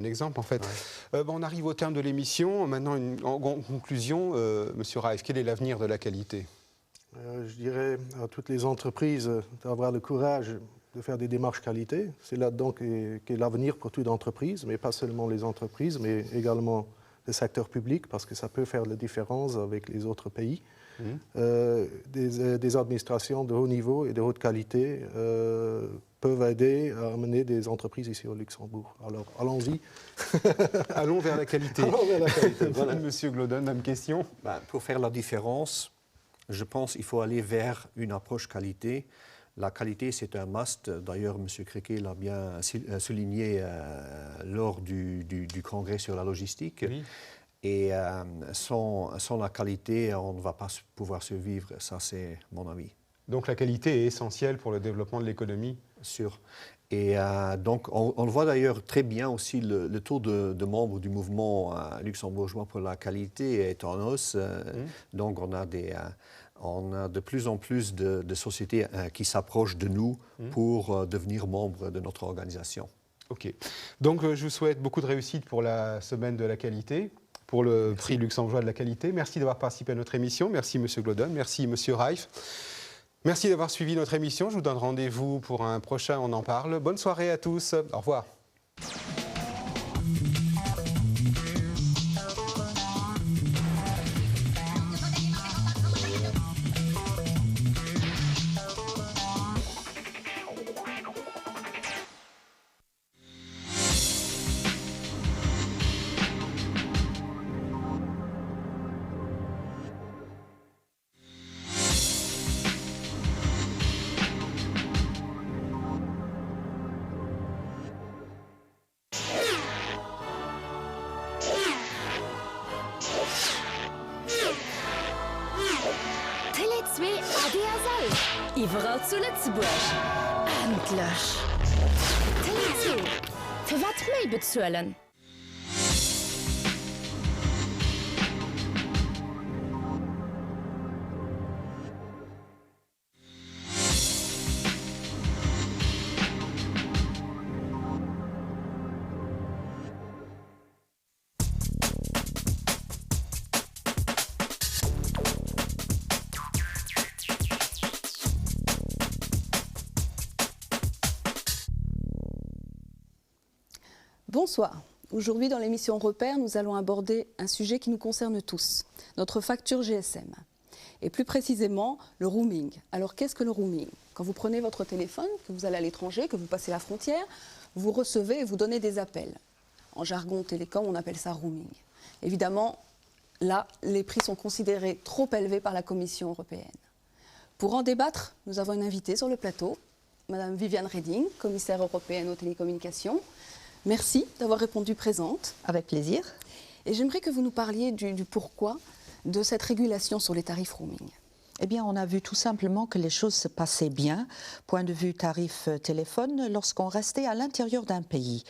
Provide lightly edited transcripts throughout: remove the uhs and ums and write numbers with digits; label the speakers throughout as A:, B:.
A: Un exemple, en fait.
B: Ouais.
A: On arrive au terme de l'émission. Maintenant, en conclusion, Monsieur Raif, quel est l'avenir de la qualité?
C: Je dirais à toutes les entreprises d'avoir le courage de faire des démarches qualité. C'est là-dedans qu'est l'avenir pour toute entreprise, mais pas seulement les entreprises, mais également le secteur public, parce que ça peut faire la différence avec les autres pays. Des administrations de haut niveau et de haute qualité peuvent aider à amener des entreprises ici au Luxembourg. Alors, allons-y.
A: Allons vers la qualité.
C: Allons vers la qualité, voilà.
A: Monsieur Glodon, même question.
B: Pour faire la différence, je pense qu'il faut aller vers une approche qualité. La qualité, c'est un must. D'ailleurs, M. Criquet l'a bien souligné lors du congrès sur la logistique. Oui. Et sans la qualité, on ne va pas pouvoir survivre. Ça, c'est mon avis.
A: Donc la qualité est essentielle pour le développement de l'économie?
B: Sûr. Et donc, on le voit d'ailleurs très bien aussi, le taux de membres du mouvement luxembourgeois pour la qualité est en hausse. Donc, on a de plus en plus de sociétés qui s'approchent de nous pour devenir membres de notre organisation.
A: OK. Donc, je vous souhaite beaucoup de réussite pour la semaine de la qualité, pour le prix luxembourgeois de la qualité. Merci d'avoir participé à notre émission. Merci, M. Glodon. Merci, M. Raif. Merci d'avoir suivi notre émission. Je vous donne rendez-vous pour un prochain On en parle. Bonne soirée à tous. Au revoir.
D: Überall zu Lützeburg. Endlich. Tele2. Für was mehr bezahlen?
E: Bonsoir. Aujourd'hui, dans l'émission Repères, nous allons aborder un sujet qui nous concerne tous, notre facture GSM. Et plus précisément, le roaming. Alors, qu'est-ce que le roaming? Quand vous prenez votre téléphone, que vous allez à l'étranger, que vous passez la frontière, vous recevez et vous donnez des appels. En jargon télécom, on appelle ça roaming. Évidemment, là, les prix sont considérés trop élevés par la Commission européenne. Pour en débattre, nous avons une invitée sur le plateau, Madame Viviane Reding, commissaire européenne aux télécommunications. Merci d'avoir répondu présente.
F: Avec plaisir.
E: Et j'aimerais que vous nous parliez du pourquoi de cette régulation sur les tarifs roaming.
F: Eh bien, on a vu tout simplement que les choses se passaient bien, point de vue tarif téléphone, lorsqu'on restait à l'intérieur d'un pays.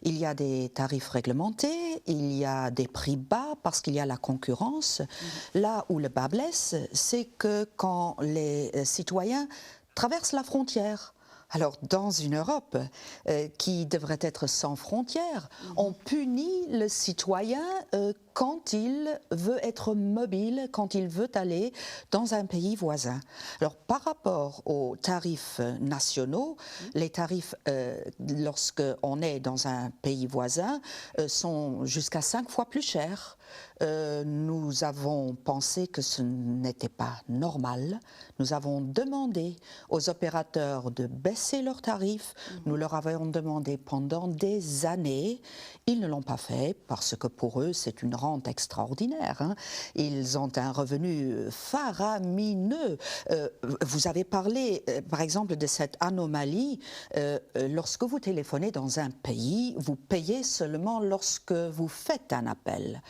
F: Il y a des tarifs réglementés, il y a des prix bas parce qu'il y a la concurrence. Là où le bas blesse, c'est que quand les citoyens traversent la frontière, alors, dans une Europe qui devrait être sans frontières, on punit le citoyen quand il veut être mobile, quand il veut aller dans un pays voisin. Alors, par rapport aux tarifs nationaux, les tarifs, lorsqu'on est dans un pays voisin, sont jusqu'à 5 fois plus chers. Nous avons pensé que ce n'était pas normal. Nous avons demandé aux opérateurs de baisser leurs tarifs. Nous leur avons demandé pendant des années. Ils ne l'ont pas fait parce que pour eux, c'est une rente extraordinaire. Hein. Ils ont un revenu faramineux. Vous avez parlé, par exemple, de cette anomalie. Lorsque vous téléphonez dans un pays, vous payez seulement lorsque vous faites un appel.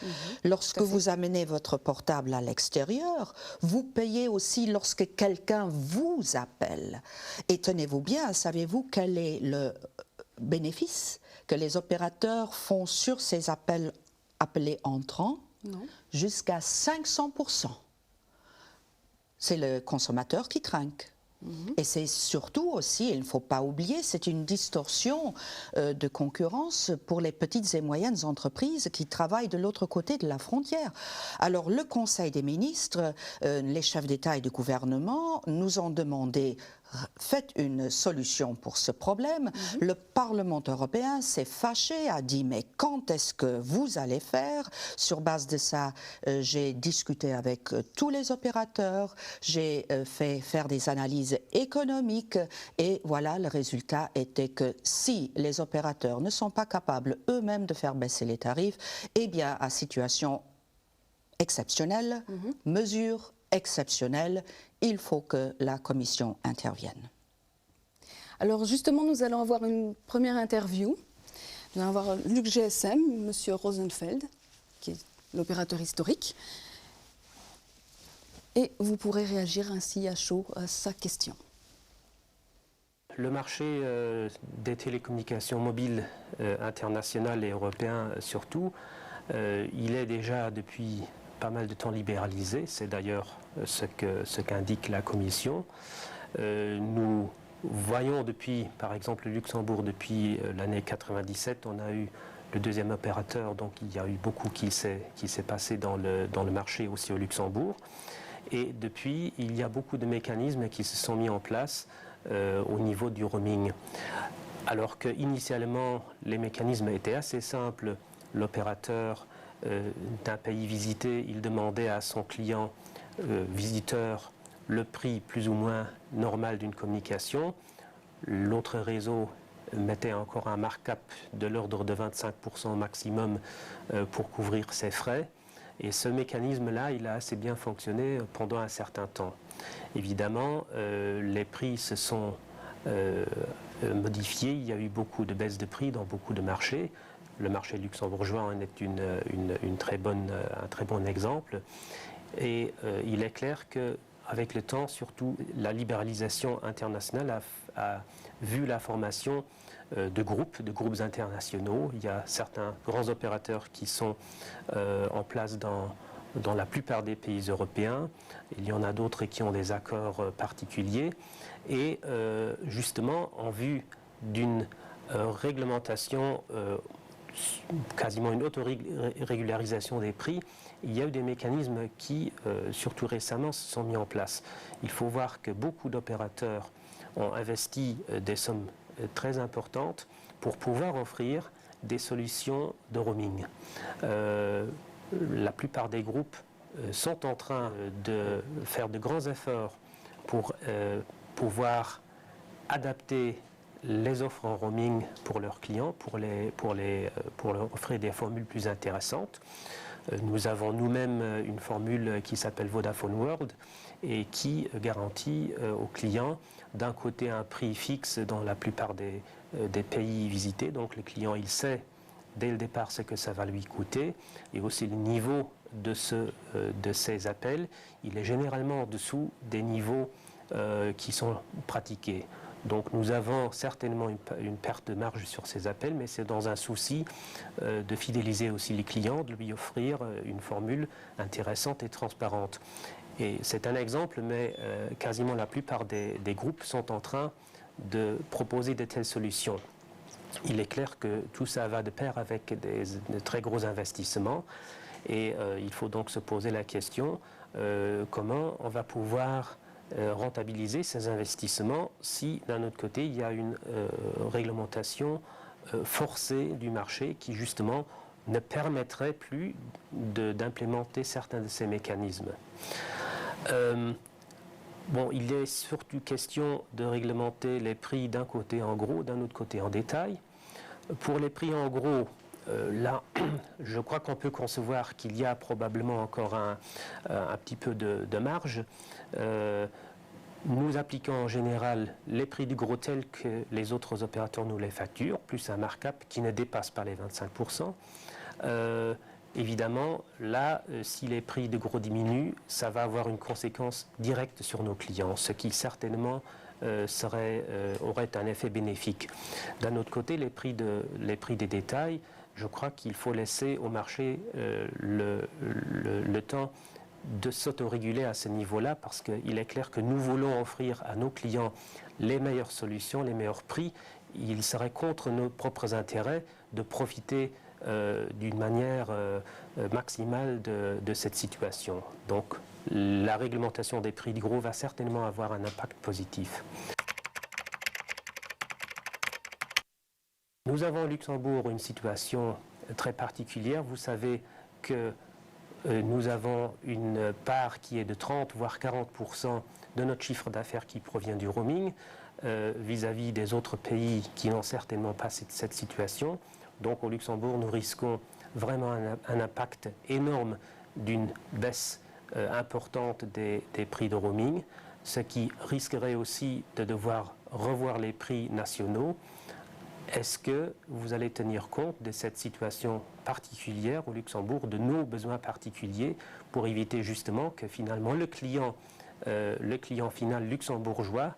F: Lorsque vous amenez votre portable à l'extérieur, vous payez aussi lorsque quelqu'un vous appelle. Et tenez-vous bien, savez-vous quel est le bénéfice que les opérateurs font sur ces appels appelés entrants?
E: Non.
F: Jusqu'à 500%. C'est le consommateur qui trinque. Et c'est surtout aussi, il ne faut pas oublier, c'est une distorsion de concurrence pour les petites et moyennes entreprises qui travaillent de l'autre côté de la frontière. Alors le Conseil des ministres, les chefs d'État et de gouvernement nous ont demandé faites une solution pour ce problème. Le Parlement européen s'est fâché, a dit mais quand est-ce que vous allez faire? Sur base de ça, j'ai discuté avec tous les opérateurs, j'ai fait faire des analyses économiques et voilà, le résultat était que si les opérateurs ne sont pas capables eux-mêmes de faire baisser les tarifs, eh bien à situation exceptionnelle, mesure exceptionnelle, il faut que la Commission intervienne.
E: Alors justement, nous allons avoir une première interview. Nous allons avoir Luc GSM, M. Rosenfeld, qui est l'opérateur historique. Et vous pourrez réagir ainsi à chaud à sa question.
G: Le marché des télécommunications mobiles internationales et européens surtout, il est déjà depuis pas mal de temps libéralisé, c'est d'ailleurs ce qu'indique la Commission. Nous voyons depuis, par exemple, le Luxembourg, depuis l'année 97, on a eu le deuxième opérateur, donc il y a eu beaucoup qui s'est passé dans le marché aussi au Luxembourg. Et depuis, il y a beaucoup de mécanismes qui se sont mis en place au niveau du roaming. Alors qu'initialement, les mécanismes étaient assez simples, l'opérateur d'un pays visité, il demandait à son client visiteur le prix plus ou moins normal d'une communication. L'autre réseau mettait encore un markup de l'ordre de 25% maximum pour couvrir ses frais. Et ce mécanisme-là, il a assez bien fonctionné pendant un certain temps. Évidemment, les prix se sont modifiés. Il y a eu beaucoup de baisses de prix dans beaucoup de marchés. Le marché luxembourgeois en est un très bon exemple. Et il est clair qu'avec le temps, surtout, la libéralisation internationale a vu la formation de groupes internationaux. Il y a certains grands opérateurs qui sont en place dans la plupart des pays européens. Il y en a d'autres qui ont des accords particuliers. Et justement, en vue d'une réglementation, quasiment une autorégularisation des prix, il y a eu des mécanismes qui, surtout récemment, se sont mis en place. Il faut voir que beaucoup d'opérateurs ont investi des sommes très importantes pour pouvoir offrir des solutions de roaming. La plupart des groupes sont en train de faire de grands efforts pour pouvoir adapter les offres en roaming pour leurs clients, pour leur offrir des formules plus intéressantes. Nous avons nous-mêmes une formule qui s'appelle Vodafone World et qui garantit aux clients d'un côté un prix fixe dans la plupart des pays visités. Donc le client, il sait dès le départ ce que ça va lui coûter et aussi le niveau de ces appels. Il est généralement en dessous des niveaux qui sont pratiqués. Donc nous avons certainement une perte de marge sur ces appels, mais c'est dans un souci de fidéliser aussi les clients, de lui offrir une formule intéressante et transparente. Et c'est un exemple, mais quasiment la plupart des groupes sont en train de proposer de telles solutions. Il est clair que tout ça va de pair avec de très gros investissements et il faut donc se poser la question comment on va pouvoir rentabiliser ces investissements si d'un autre côté il y a une réglementation forcée du marché qui justement ne permettrait plus d'implémenter certains de ces mécanismes. Bon, il est surtout question de réglementer les prix d'un côté en gros, d'un autre côté en détail. Pour les prix en gros, là, je crois qu'on peut concevoir qu'il y a probablement encore un petit peu de marge. Nous appliquons en général les prix du gros tels que les autres opérateurs nous les facturent, plus un markup qui ne dépasse pas les 25%. Évidemment, là, si les prix de gros diminuent, ça va avoir une conséquence directe sur nos clients, ce qui certainement aurait un effet bénéfique. D'un autre côté, les prix des détails, je crois qu'il faut laisser au marché le temps de s'autoréguler à ce niveau-là, parce qu'il est clair que nous voulons offrir à nos clients les meilleures solutions, les meilleurs prix. Il serait contre nos propres intérêts de profiter d'une manière maximale de cette situation. Donc la réglementation des prix de gros va certainement avoir un impact positif. Nous avons au Luxembourg une situation très particulière. Vous savez que nous avons une part qui est de 30 voire 40% de notre chiffre d'affaires qui provient du roaming vis-à-vis des autres pays qui n'ont certainement pas cette situation. Donc au Luxembourg, nous risquons vraiment un impact énorme d'une baisse importante des prix de roaming, ce qui risquerait aussi de devoir revoir les prix nationaux. Est-ce que vous allez tenir compte de cette situation particulière au Luxembourg, de nos besoins particuliers, pour éviter justement que finalement le client final luxembourgeois,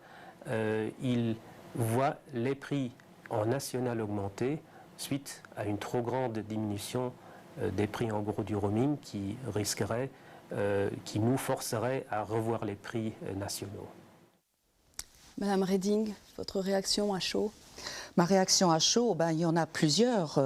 G: il voit les prix en national augmenter suite à une trop grande diminution des prix en gros du roaming qui risquerait, qui nous forcerait à revoir les prix nationaux.
E: Madame Reding, votre réaction à chaud?
F: Ma réaction à chaud, il y en a plusieurs,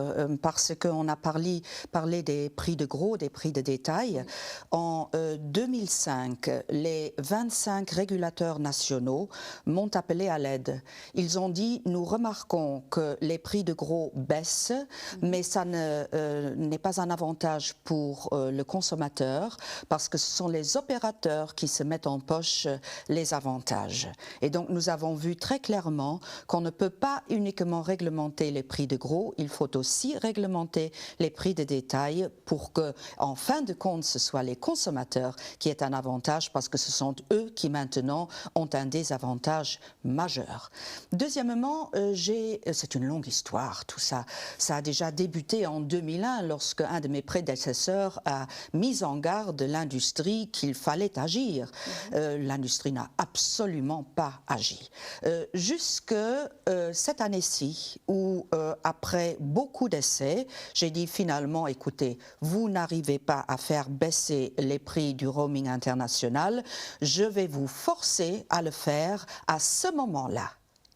F: parce qu'on a parlé des prix de gros, des prix de détail. En 2005, les 25 régulateurs nationaux m'ont appelé à l'aide. Ils ont dit, nous remarquons que les prix de gros baissent, mais ça n'est pas un avantage pour le consommateur, parce que ce sont les opérateurs qui se mettent en poche les avantages. Et donc nous avons vu très clairement qu'on ne peut pas uniquement réglementer les prix de gros, il faut aussi réglementer les prix de détail pour que, en fin de compte, ce soit les consommateurs qui aient un avantage, parce que ce sont eux qui maintenant ont un désavantage majeur. Deuxièmement, c'est une longue histoire tout ça. Ça a déjà débuté en 2001 lorsque un de mes prédécesseurs a mis en garde l'industrie qu'il fallait agir. L'industrie n'a absolument pas agi. Jusque cette année-ci, où après beaucoup d'essais, j'ai dit finalement, écoutez, vous n'arrivez pas à faire baisser les prix du roaming international, je vais vous forcer à le faire à ce moment-là.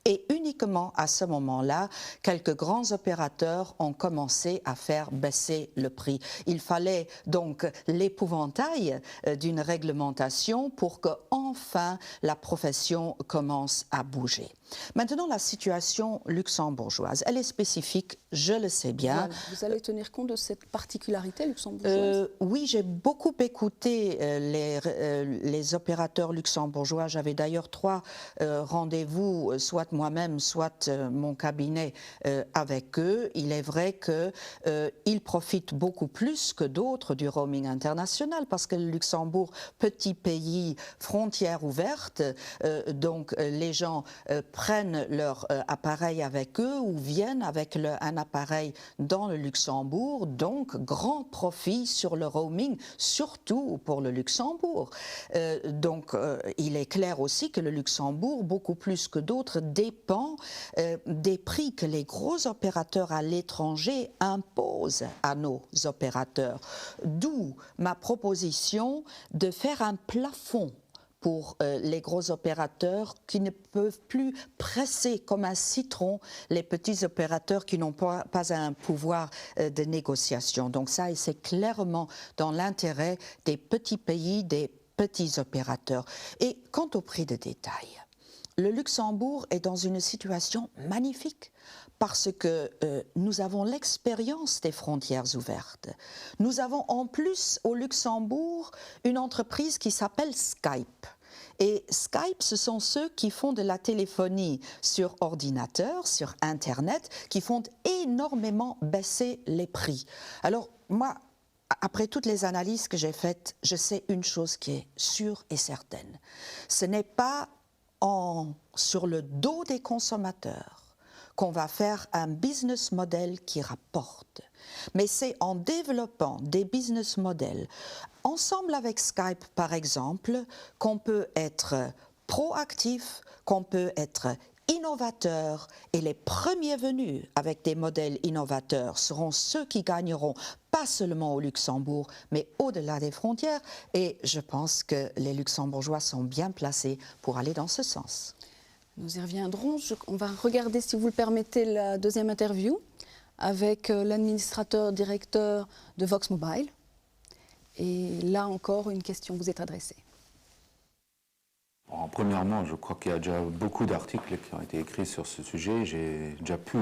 F: Et uniquement à ce moment-là, quelques grands opérateurs ont commencé à faire baisser le prix. Il fallait donc l'épouvantail d'une réglementation pour que enfin la profession commence à bouger. Maintenant, la situation luxembourgeoise, elle est spécifique, je le sais bien.
E: Voilà. Vous allez tenir compte de cette particularité luxembourgeoise?
F: Oui, j'ai beaucoup écouté les opérateurs luxembourgeois. J'avais d'ailleurs 3 rendez-vous, soit moi-même, soit mon cabinet avec eux. Il est vrai qu'ils profitent beaucoup plus que d'autres du roaming international, parce que le Luxembourg, petit pays, frontière ouverte, donc les gens prennent leur appareil avec eux ou viennent avec un appareil dans le Luxembourg, donc grand profit sur le roaming, surtout pour le Luxembourg. Donc il est clair aussi que le Luxembourg, beaucoup plus que d'autres, dépend des prix que les gros opérateurs à l'étranger imposent à nos opérateurs. D'où ma proposition de faire un plafond pour les gros opérateurs qui ne peuvent plus presser comme un citron les petits opérateurs qui n'ont pas un pouvoir de négociation. Donc ça, c'est clairement dans l'intérêt des petits pays, des petits opérateurs. Et quant au prix de détail, le Luxembourg est dans une situation magnifique, parce que nous avons l'expérience des frontières ouvertes. Nous avons en plus au Luxembourg une entreprise qui s'appelle Skype. Et Skype, ce sont ceux qui font de la téléphonie sur ordinateur, sur Internet, qui font énormément baisser les prix. Alors moi, après toutes les analyses que j'ai faites, je sais une chose qui est sûre et certaine. Ce n'est pas sur le dos des consommateurs qu'on va faire un business model qui rapporte. Mais c'est en développant des business models, ensemble avec Skype par exemple, qu'on peut être proactif, qu'on peut être innovateurs et les premiers venus avec des modèles innovateurs seront ceux qui gagneront, pas seulement au Luxembourg, mais au-delà des frontières. Et je pense que les Luxembourgeois sont bien placés pour aller dans ce sens.
E: Nous y reviendrons. On va regarder, si vous le permettez, la deuxième interview avec l'administrateur directeur de Vox Mobile. Et là encore, une question vous est adressée.
H: Premièrement, je crois qu'il y a déjà beaucoup d'articles qui ont été écrits sur ce sujet. J'ai déjà pu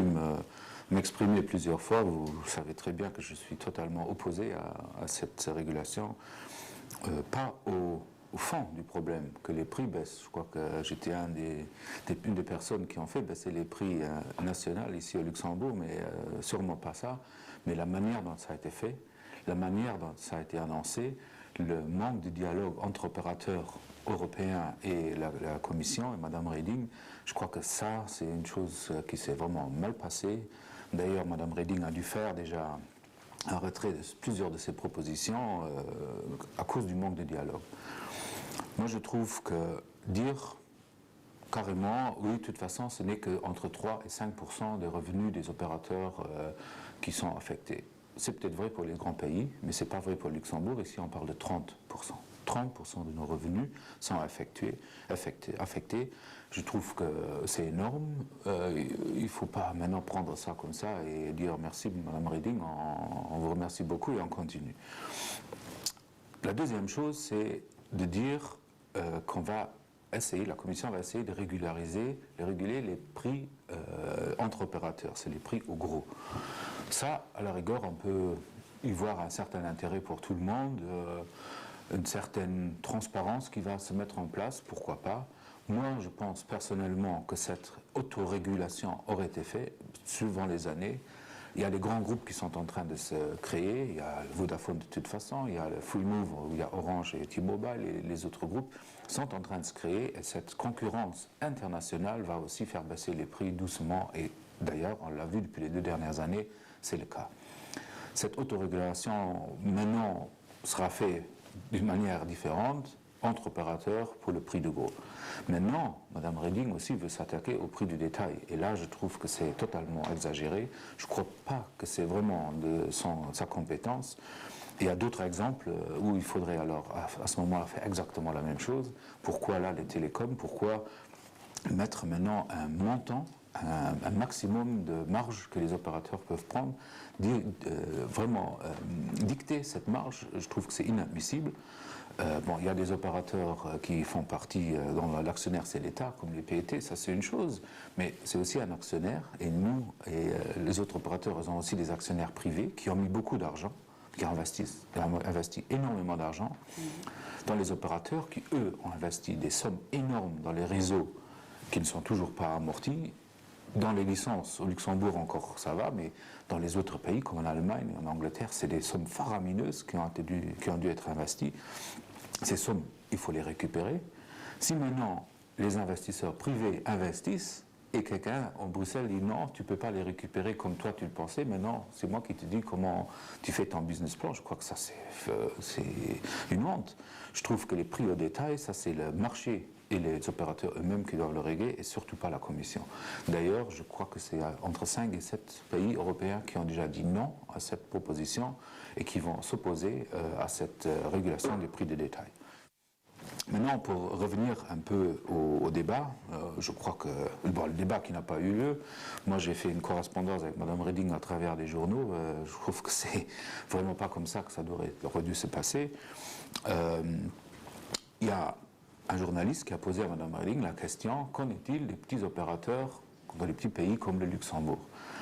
H: m'exprimer plusieurs fois. Vous savez très bien que je suis totalement opposé à cette régulation. Pas au fond du problème, que les prix baissent. Je crois que j'étais une des personnes qui ont fait baisser les prix nationaux ici au Luxembourg, mais sûrement pas ça. Mais la manière dont ça a été fait, la manière dont ça a été annoncé, le manque de dialogue entre opérateurs européens et la Commission et Mme Reding, je crois que ça, c'est une chose qui s'est vraiment mal passée. D'ailleurs, Mme Reding a dû faire déjà un retrait de plusieurs de ses propositions à cause du manque de dialogue. Moi, je trouve que dire carrément, oui, de toute façon, ce n'est qu'entre 3 et 5% des revenus des opérateurs qui sont affectés. C'est peut-être vrai pour les grands pays, mais ce n'est pas vrai pour le Luxembourg. Ici, on parle de 30%. 30% de nos revenus sont affectés. Je trouve que c'est énorme. Il ne faut pas maintenant prendre ça comme ça et dire merci Mme Reding, on vous remercie beaucoup et on continue. La deuxième chose, c'est de dire qu'on va essayer, la Commission va essayer de réguler les prix entre opérateurs, c'est les prix au gros. Ça, à la rigueur, on peut y voir un certain intérêt pour tout le monde, une certaine transparence qui va se mettre en place, pourquoi pas. Moi, je pense personnellement que cette autorégulation aurait été faite suivant les années. Il y a les grands groupes qui sont en train de se créer, il y a Vodafone de toute façon, il y a le Freemove, il y a Orange et T-Mobile, et les autres groupes sont en train de se créer, et cette concurrence internationale va aussi faire baisser les prix doucement, et d'ailleurs, on l'a vu depuis les 2 dernières années, c'est le cas. Cette autorégulation, maintenant, sera faite d'une manière différente entre opérateurs pour le prix de gros. Maintenant, Mme Reding aussi veut s'attaquer au prix du détail. Et là, je trouve que c'est totalement exagéré. Je ne crois pas que c'est vraiment de sa compétence. Il y a d'autres exemples où il faudrait alors, à ce moment-là, faire exactement la même chose. Pourquoi là, les télécoms? Pourquoi mettre maintenant un montant, un maximum de marge que les opérateurs peuvent prendre, vraiment dicter cette marge? Je trouve que c'est inadmissible. Bon, il y a des opérateurs qui font partie, dont l'actionnaire c'est l'État, comme les PET, ça c'est une chose, mais c'est aussi un actionnaire, et nous et les autres opérateurs, ils ont aussi des actionnaires privés qui ont mis beaucoup d'argent, qui ont investi énormément d'argent dans les opérateurs qui, eux, ont investi des sommes énormes dans les réseaux qui ne sont toujours pas amortis. Dans les licences, au Luxembourg encore ça va, mais dans les autres pays, comme en Allemagne et en Angleterre, c'est des sommes faramineuses qui ont dû être investies. Ces sommes, il faut les récupérer. Si maintenant les investisseurs privés investissent et quelqu'un en Bruxelles dit non, tu ne peux pas les récupérer comme toi tu le pensais, maintenant c'est moi qui te dis comment tu fais ton business plan, je crois que ça c'est une honte. Je trouve que les prix au détail, ça c'est le marché et les opérateurs eux-mêmes qui doivent le régler et surtout pas la Commission. D'ailleurs, je crois que c'est entre 5 et 7 pays européens qui ont déjà dit non à cette proposition et qui vont s'opposer à cette régulation des prix de détail. Maintenant, pour revenir un peu au débat, je crois que le débat qui n'a pas eu lieu, moi j'ai fait une correspondance avec Mme Reding à travers les journaux, je trouve que c'est vraiment pas comme ça que ça aurait dû se passer. Il y a un journaliste qui a posé à Mme Reding la question, qu'en est-il des petits opérateurs dans les petits pays comme le Luxembourg?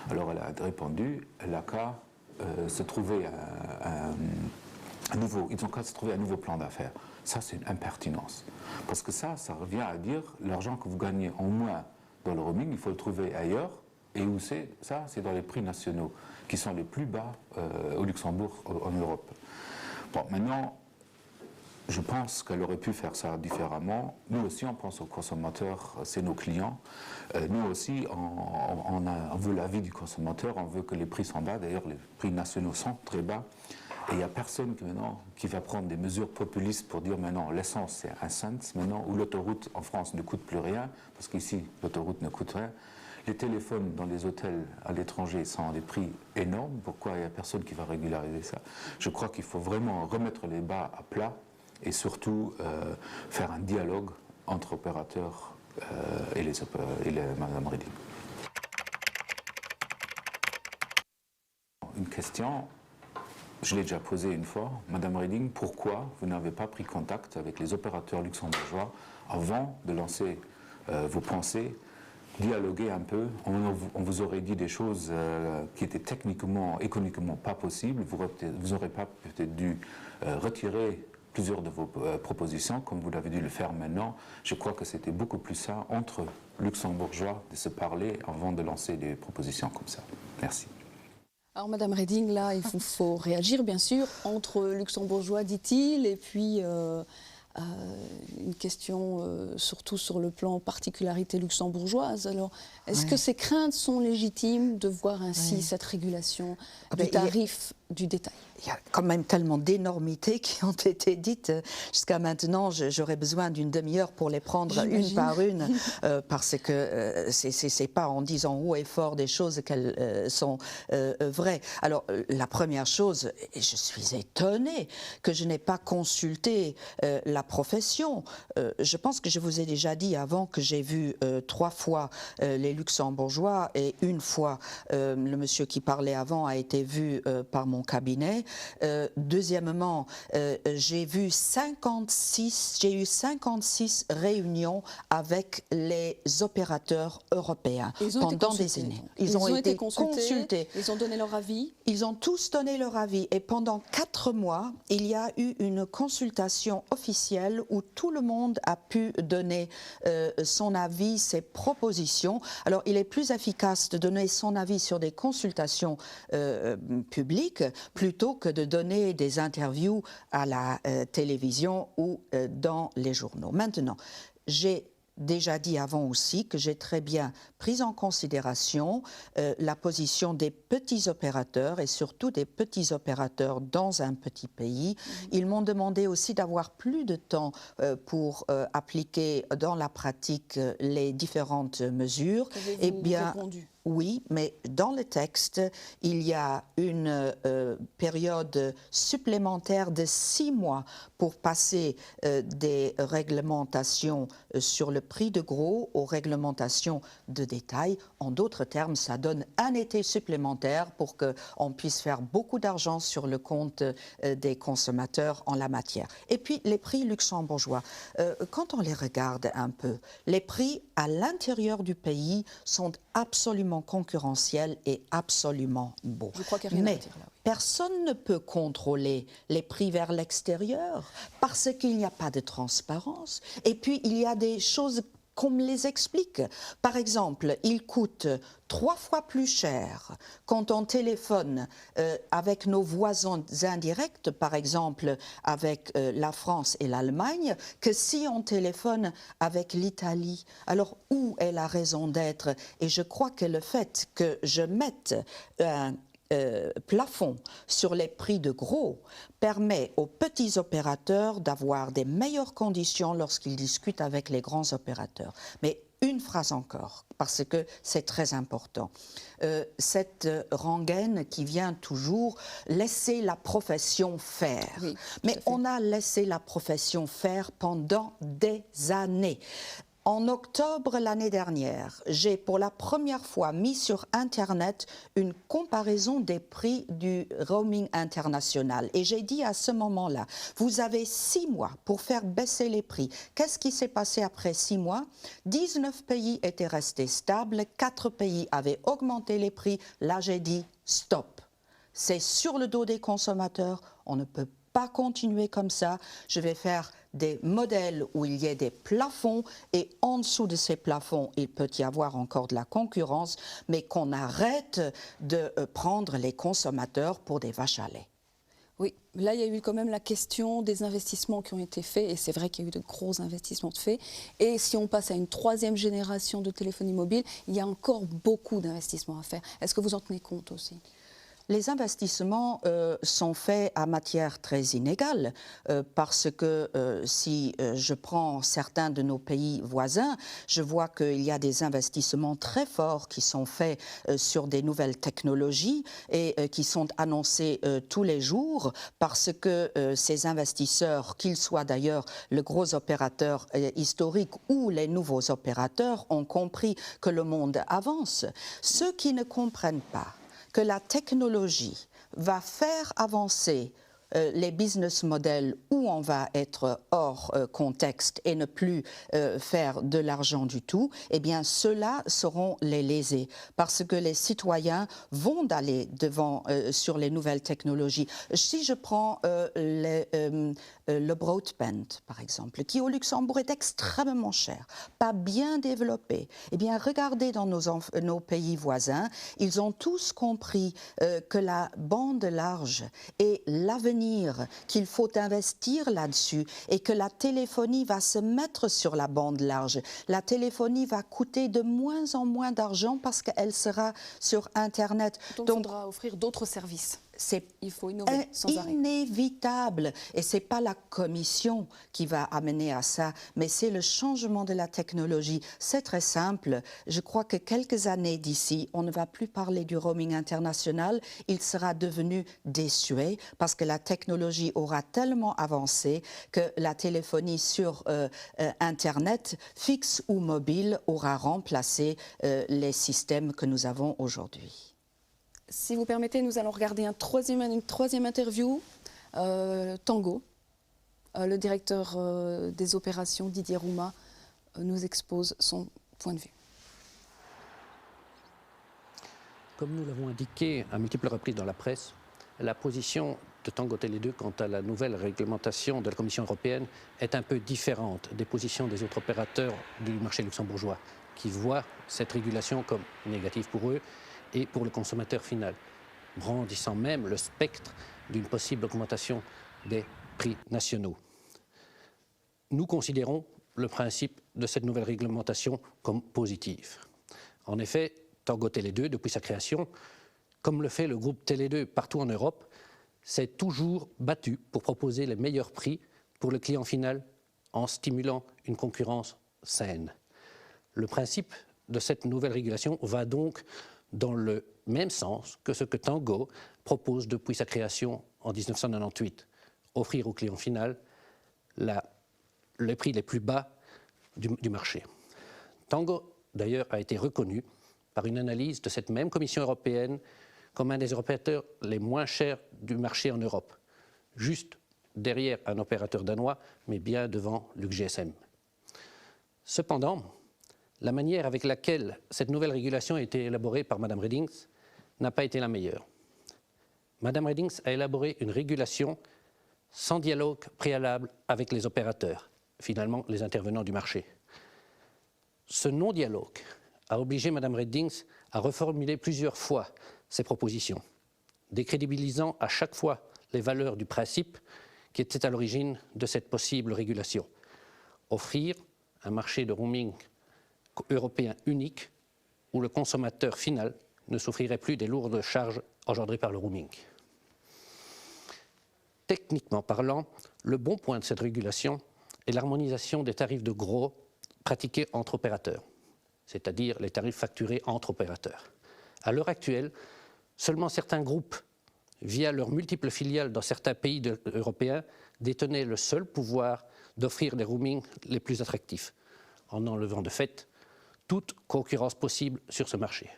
H: Alors elle a répondu, elle n'a qu'à se trouver ils ont qu'à se trouver un nouveau plan d'affaires. Ça, c'est une impertinence. Parce que ça revient à dire, l'argent que vous gagnez en moins dans le roaming, il faut le trouver ailleurs. Et où c'est ça? C'est dans les prix nationaux, qui sont les plus bas au Luxembourg, en Europe. Bon, maintenant, je pense qu'elle aurait pu faire ça différemment. Nous aussi, on pense aux consommateurs, c'est nos clients. Nous aussi, on veut l'avis du consommateur, on veut que les prix soient bas. D'ailleurs, les prix nationaux sont très bas. Et il n'y a personne maintenant qui va prendre des mesures populistes pour dire maintenant l'essence c'est 1 cent maintenant, ou l'autoroute en France ne coûte plus rien, parce qu'ici l'autoroute ne coûte rien. Les téléphones dans les hôtels à l'étranger sont à des prix énormes. Pourquoi il n'y a personne qui va régulariser ça? Je crois qu'il faut vraiment remettre les bas à plat et surtout faire un dialogue entre opérateurs et Madame Reding. Une question, je l'ai déjà posée une fois. Madame Reding, pourquoi vous n'avez pas pris contact avec les opérateurs luxembourgeois avant de lancer vos pensées, dialoguer un peu? On vous aurait dit des choses qui étaient techniquement, économiquement pas possibles. Vous n'aurez pas peut-être dû retirer plusieurs de vos propositions, comme vous l'avez dû le faire maintenant. Je crois que c'était beaucoup plus ça, entre luxembourgeois, de se parler avant de lancer des propositions comme ça. Merci.
E: Alors, Madame Reding, là, il faut réagir, bien sûr, entre luxembourgeois, dit-il, et puis une question surtout sur le plan particularité luxembourgeoise. Alors, est-ce que ces craintes sont légitimes de voir ainsi cette régulation du tarif du détail?
F: Il y a quand même tellement d'énormités qui ont été dites jusqu'à maintenant. J'aurais besoin d'une demi-heure pour les prendre une par une, parce que c'est pas en disant haut et fort des choses qu'elles sont vraies. Alors, la première chose, et je suis étonnée que je n'ai pas consulté la profession. Je pense que je vous ai déjà dit avant que j'ai vu 3 fois les luxembourgeois et une fois le monsieur qui parlait avant a été vu par mon cabinet. Deuxièmement, j'ai eu 56 réunions avec les opérateurs européens pendant des années.
E: Ils ont été consultés, ils ont donné leur avis.
F: Ils ont tous donné leur avis et pendant 4 mois, il y a eu une consultation officielle où tout le monde a pu donner son avis, ses propositions. Alors, il est plus efficace de donner son avis sur des consultations publiques plutôt que de donner des interviews à la télévision ou dans les journaux. Maintenant, j'ai déjà dit avant aussi que j'ai très bien pris en considération la position des petits opérateurs et surtout des petits opérateurs dans un petit pays. Ils m'ont demandé aussi d'avoir plus de temps pour appliquer dans la pratique les différentes mesures.
E: Qu'avez-vous répondu ?
F: Oui, mais dans le texte, il y a une période supplémentaire de 6 mois pour passer des réglementations sur le prix de gros aux réglementations de détail. En d'autres termes, ça donne un été supplémentaire pour qu'on puisse faire beaucoup d'argent sur le compte des consommateurs en la matière. Et puis, les prix luxembourgeois. Quand on les regarde un peu, les prix à l'intérieur du pays sont absolument concurrentiels et absolument beaux.
E: Je crois qu'il n'y a rien à dire là.
F: Personne ne peut contrôler les prix vers l'extérieur parce qu'il n'y a pas de transparence. Et puis, il y a des choses qu'on me les explique. Par exemple, il coûte 3 fois plus cher quand on téléphone avec nos voisins indirects, par exemple avec la France et l'Allemagne, que si on téléphone avec l'Italie. Alors, où est la raison d'être? Et je crois que le fait que je mette un plafond sur les prix de gros permet aux petits opérateurs d'avoir des meilleures conditions lorsqu'ils discutent avec les grands opérateurs. Mais une phrase encore, parce que c'est très important. Cette rengaine qui vient toujours laisser la profession faire. Oui, mais on a laissé la profession faire pendant des années. En octobre l'année dernière, j'ai pour la première fois mis sur Internet une comparaison des prix du roaming international. Et j'ai dit à ce moment-là, vous avez 6 mois pour faire baisser les prix. Qu'est-ce qui s'est passé après 6 mois? 19 pays étaient restés stables, 4 pays avaient augmenté les prix. Là, j'ai dit stop. C'est sur le dos des consommateurs, on ne peut pas continuer comme ça. Je vais faire des modèles où il y ait des plafonds et en dessous de ces plafonds, il peut y avoir encore de la concurrence, mais qu'on arrête de prendre les consommateurs pour des vaches à lait.
E: Oui, là il y a eu quand même la question des investissements qui ont été faits et c'est vrai qu'il y a eu de gros investissements de faits. Et si on passe à une 3e génération de téléphonie mobile, il y a encore beaucoup d'investissements à faire. Est-ce que vous en tenez compte aussi ?
F: Les investissements sont faits à matière très inégale parce que si je prends certains de nos pays voisins, je vois qu'il y a des investissements très forts qui sont faits sur des nouvelles technologies et qui sont annoncés tous les jours parce que ces investisseurs, qu'ils soient d'ailleurs le gros opérateur historique ou les nouveaux opérateurs, ont compris que le monde avance. Ceux qui ne comprennent pas que la technologie va faire avancer les business models où on va être hors contexte et ne plus faire de l'argent du tout, eh bien ceux-là seront les lésés parce que les citoyens vont aller devant sur les nouvelles technologies. Si je prends le broadband, par exemple, qui au Luxembourg est extrêmement cher, pas bien développé, eh bien regardez dans nos pays voisins, ils ont tous compris que la bande large est l'avenir, qu'il faut investir là-dessus et que la téléphonie va se mettre sur la bande large. La téléphonie va coûter de moins en moins d'argent parce qu'elle sera sur Internet.
E: Donc, il faudra offrir d'autres services. Il faut innover sans arrêt.
F: Inévitable. Et ce n'est pas la Commission qui va amener à ça, mais c'est le changement de la technologie. C'est très simple. Je crois que quelques années d'ici, on ne va plus parler du roaming international. Il sera devenu désuet parce que la technologie aura tellement avancé que la téléphonie sur Internet, fixe ou mobile, aura remplacé les systèmes que nous avons aujourd'hui.
E: Si vous permettez, nous allons regarder une troisième interview. Tango, le directeur des opérations, Didier Rouma, nous expose son point de vue.
I: Comme nous l'avons indiqué à multiples reprises dans la presse, la position de Tango Télé 2 quant à la nouvelle réglementation de la Commission européenne est un peu différente des positions des autres opérateurs du marché luxembourgeois qui voient cette régulation comme négative pour eux et pour le consommateur final, brandissant même le spectre d'une possible augmentation des prix nationaux. Nous considérons le principe de cette nouvelle réglementation comme positif. En effet, Tango Télé 2, depuis sa création, comme le fait le groupe Télé 2 partout en Europe, s'est toujours battu pour proposer les meilleurs prix pour le client final en stimulant une concurrence saine. Le principe de cette nouvelle régulation va donc dans le même sens que ce que Tango propose depuis sa création en 1998, offrir au client final les prix les plus bas du marché. Tango, d'ailleurs, a été reconnu par une analyse de cette même Commission européenne comme un des opérateurs les moins chers du marché en Europe, juste derrière un opérateur danois, mais bien devant LuxGSM. Cependant, la manière avec laquelle cette nouvelle régulation a été élaborée par Mme Redings n'a pas été la meilleure. Mme Redings a élaboré une régulation sans dialogue préalable avec les opérateurs, finalement les intervenants du marché. Ce non-dialogue a obligé Mme Redings à reformuler plusieurs fois ses propositions, décrédibilisant à chaque fois les valeurs du principe qui était à l'origine de cette possible régulation. Offrir un marché de roaming européen unique où le consommateur final ne souffrirait plus des lourdes charges engendrées par le roaming. Techniquement parlant, le bon point de cette régulation est l'harmonisation des tarifs de gros pratiqués entre opérateurs, c'est-à-dire les tarifs facturés entre opérateurs. À l'heure actuelle, seulement certains groupes, via leurs multiples filiales dans certains pays européens, détenaient le seul pouvoir d'offrir les roamings les plus attractifs, en enlevant de fait toute concurrence possible sur ce marché.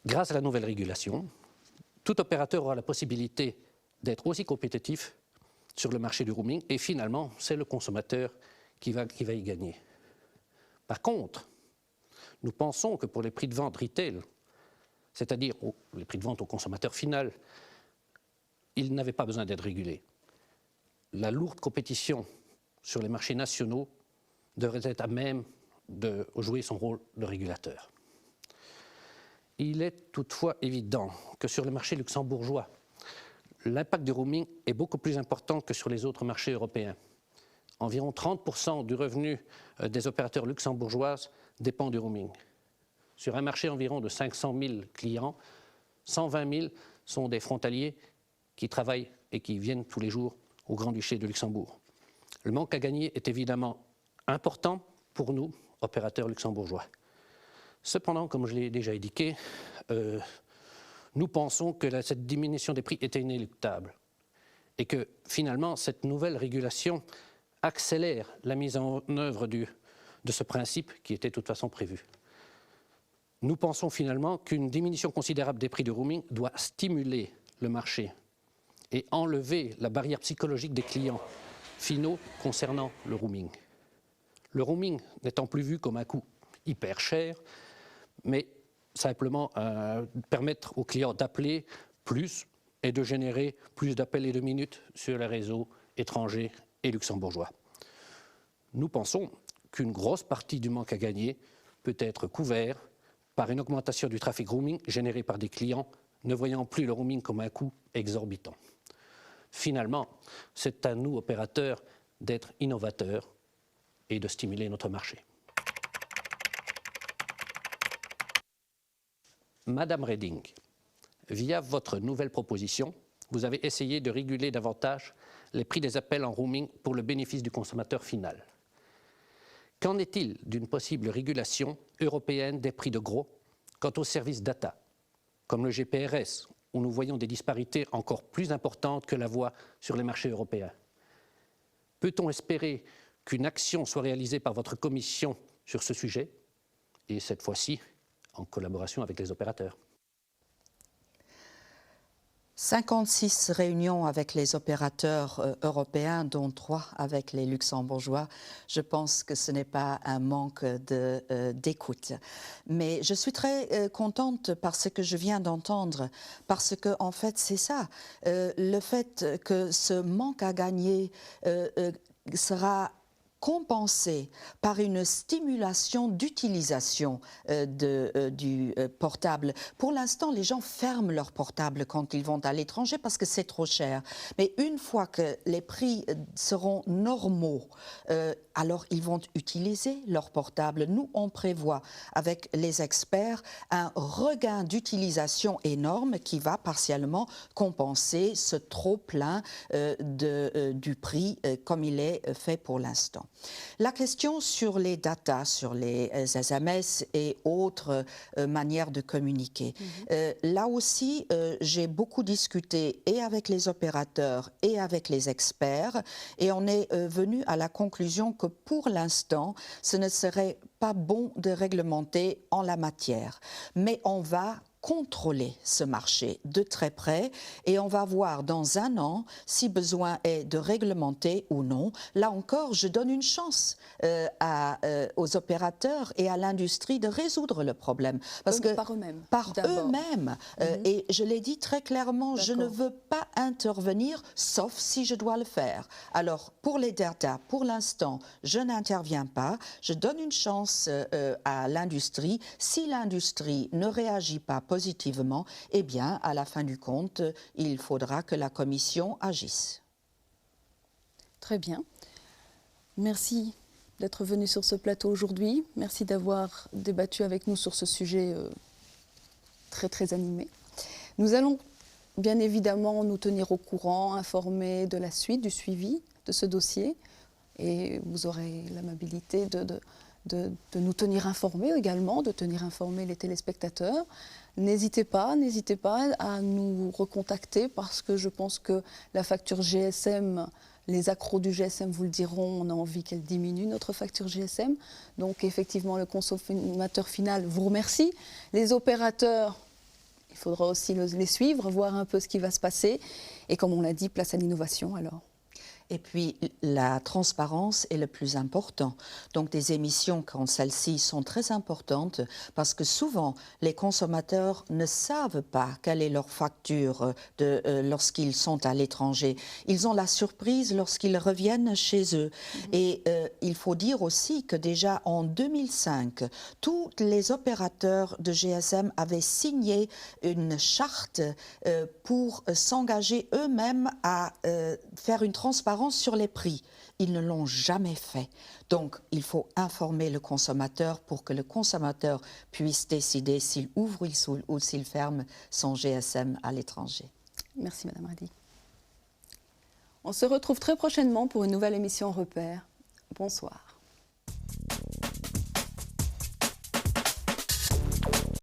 I: Grâce à la nouvelle régulation, tout opérateur aura la possibilité d'être aussi compétitif sur le marché du roaming et finalement, c'est le consommateur qui va y gagner. Par contre, nous pensons que pour les prix de vente retail, c'est-à-dire les prix de vente au consommateur final, ils n'avaient pas besoin d'être régulés. La lourde compétition sur les marchés nationaux devrait être à même de jouer son rôle de régulateur. Il est toutefois évident que sur le marché luxembourgeois, l'impact du roaming est beaucoup plus important que sur les autres marchés européens. Environ 30% du revenu des opérateurs luxembourgeoises dépend du roaming. Sur un marché environ de 500 000 clients, 120 000 sont des frontaliers qui travaillent et qui viennent tous les jours au Grand-Duché de Luxembourg. Le manque à gagner est évidemment important pour nous, opérateurs luxembourgeois. Cependant, comme je l'ai déjà indiqué, nous pensons que cette diminution des prix était inéluctable et que finalement cette nouvelle régulation accélère la mise en œuvre de ce principe qui était de toute façon prévu. Nous pensons finalement qu'une diminution considérable des prix de roaming doit stimuler le marché et enlever la barrière psychologique des clients finaux concernant le roaming. Le roaming n'étant plus vu comme un coût hyper cher, mais simplement permettre aux clients d'appeler plus et de générer plus d'appels et de minutes sur les réseaux étrangers et luxembourgeois. Nous pensons qu'une grosse partie du manque à gagner peut être couvert par une augmentation du trafic roaming généré par des clients ne voyant plus le roaming comme un coût exorbitant. Finalement, c'est à nous, opérateurs, d'être innovateurs et de stimuler notre marché. Madame Reding, via votre nouvelle proposition, vous avez essayé de réguler davantage les prix des appels en roaming pour le bénéfice du consommateur final. Qu'en est-il d'une possible régulation européenne des prix de gros quant aux services data, comme le GPRS, où nous voyons des disparités encore plus importantes que la voie sur les marchés européens? Peut-on espérer qu'une action soit réalisée par votre commission sur ce sujet, et cette fois-ci en collaboration avec les opérateurs?
F: 56 réunions avec les opérateurs européens, dont 3 avec les luxembourgeois. Je pense que ce n'est pas un manque d'écoute. Mais je suis très contente par ce que je viens d'entendre, parce que en fait, c'est ça. Le fait que ce manque à gagner sera compensé par une stimulation d'utilisation du portable. Pour l'instant, les gens ferment leur portable quand ils vont à l'étranger parce que c'est trop cher. Mais une fois que les prix seront normaux, alors ils vont utiliser leur portable. Nous, on prévoit avec les experts un regain d'utilisation énorme qui va partiellement compenser ce trop-plein du prix comme il est fait pour l'instant. La question sur les datas, sur les SMS et autres manières de communiquer. Là aussi, j'ai beaucoup discuté et avec les opérateurs et avec les experts et on est venu à la conclusion que pour l'instant, ce ne serait pas bon de réglementer en la matière. Mais on va contrôler ce marché de très près et on va voir dans un an si besoin est de réglementer ou non. Là encore, je donne une chance aux opérateurs et à l'industrie de résoudre le problème. Parce que
E: par eux-mêmes.
F: Par eux-mêmes. Et je l'ai dit très clairement, je ne veux pas intervenir sauf si je dois le faire. Alors, pour les data, pour l'instant, je n'interviens pas. Je donne une chance à l'industrie. Si l'industrie ne réagit pas positivement, eh bien, à la fin du compte, il faudra que la Commission agisse.
E: Très bien. Merci d'être venu sur ce plateau aujourd'hui. Merci d'avoir débattu avec nous sur ce sujet très, très animé. Nous allons bien évidemment nous tenir au courant, informer de la suite, du suivi de ce dossier. Et vous aurez l'amabilité de nous tenir informés également, de tenir informés les téléspectateurs. N'hésitez pas à nous recontacter parce que je pense que la facture GSM, les accros du GSM vous le diront, on a envie qu'elle diminue, notre facture GSM. Donc effectivement, le consommateur final vous remercie. Les opérateurs, il faudra aussi les suivre, voir un peu ce qui va se passer. Et comme on l'a dit, place à l'innovation alors.
F: Et puis, la transparence est le plus important. Donc, des émissions comme celle-ci sont très importantes parce que souvent, les consommateurs ne savent pas quelle est leur facture lorsqu'ils sont à l'étranger. Ils ont la surprise lorsqu'ils reviennent chez eux. Et il faut dire aussi que déjà en 2005, tous les opérateurs de GSM avaient signé une charte pour s'engager eux-mêmes à faire une transparence transparence sur les prix. Ils ne l'ont jamais fait. Donc, il faut informer le consommateur pour que le consommateur puisse décider s'il ouvre ou s'il ferme son GSM à l'étranger.
E: Merci Madame Radi. On se retrouve très prochainement pour une nouvelle émission Repère. Bonsoir.